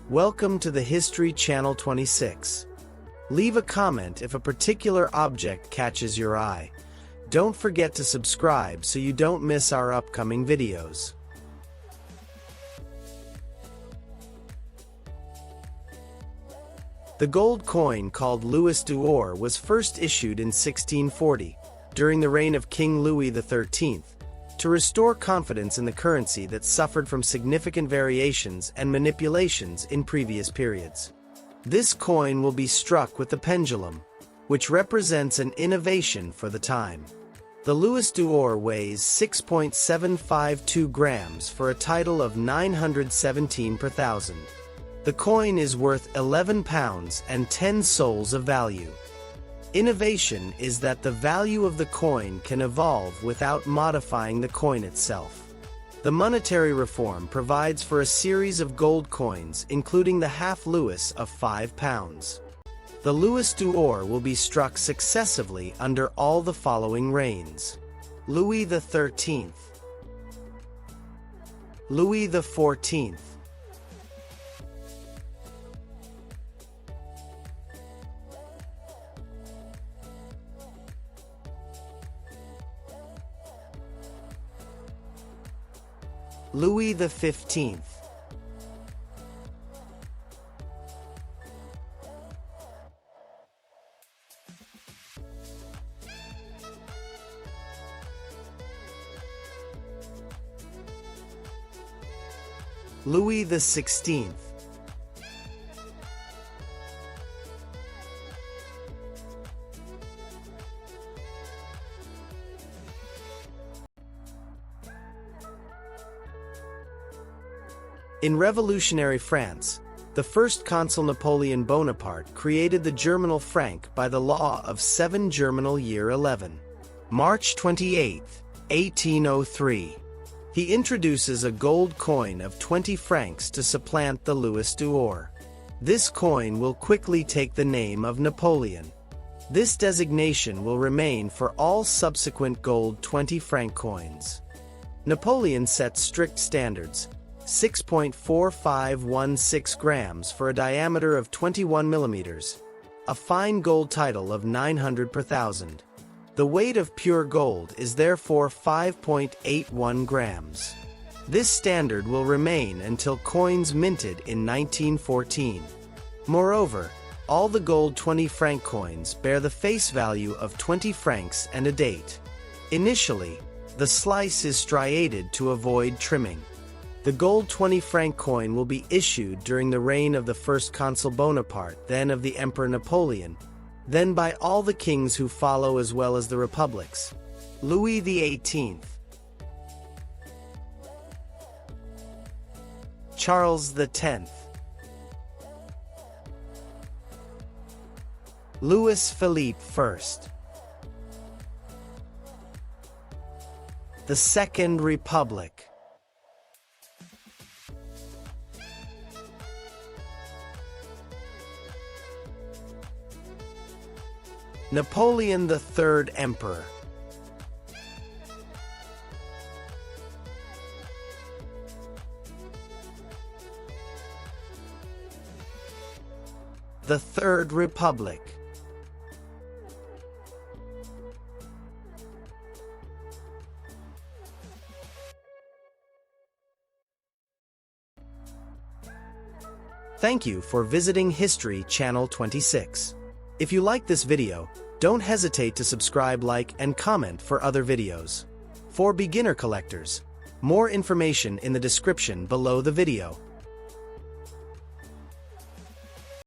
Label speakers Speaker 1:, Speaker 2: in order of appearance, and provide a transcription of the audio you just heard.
Speaker 1: Welcome to the History Channel 26. Leave a comment if a particular object catches your eye. Don't forget to subscribe so you don't miss our upcoming videos. The gold coin called Louis d'Or was first issued in 1640, during the reign of King Louis XIII, to restore confidence in the currency that suffered from significant variations and manipulations in previous periods. This coin will be struck with the pendulum, which represents an innovation for the time. The Louis d'Or weighs 6.752 grams for a title of 917 per thousand. The coin is worth £11 and 10 sols of value. Innovation is that the value of the coin can evolve without modifying the coin itself. The monetary reform provides for a series of gold coins, including the half Louis of £5. The Louis d'Or will be struck successively under all the following reigns: Louis XIII, Louis XIV, Louis XV, Louis XVI, In revolutionary France, the first consul Napoleon Bonaparte created the germinal franc by the law of 7 Germinal Year 11. March 28, 1803. He introduces a gold coin of 20 francs to supplant the Louis d'Or. This coin will quickly take the name of Napoleon. This designation will remain for all subsequent gold 20 franc coins. Napoleon set strict standards: 6.4516 grams for a diameter of 21 millimeters, a fine gold title of 900 per thousand. The weight of pure gold is therefore 5.81 grams. This standard will remain until coins minted in 1914. Moreover, all the gold 20 franc coins bear the face value of 20 francs and a date. Initially, the slice is striated to avoid trimming. The gold 20 franc coin will be issued during the reign of the first consul Bonaparte, then of the Emperor Napoleon, then by all the kings who follow as well as the republics. Louis XVIII, Charles X, Louis Philippe I, the Second Republic, Napoleon III Emperor, the Third Republic, Thank you for visiting History Channel 26. If you like this video, don't hesitate to subscribe, like, and comment for other videos. For beginner collectors, more information in the description below the video.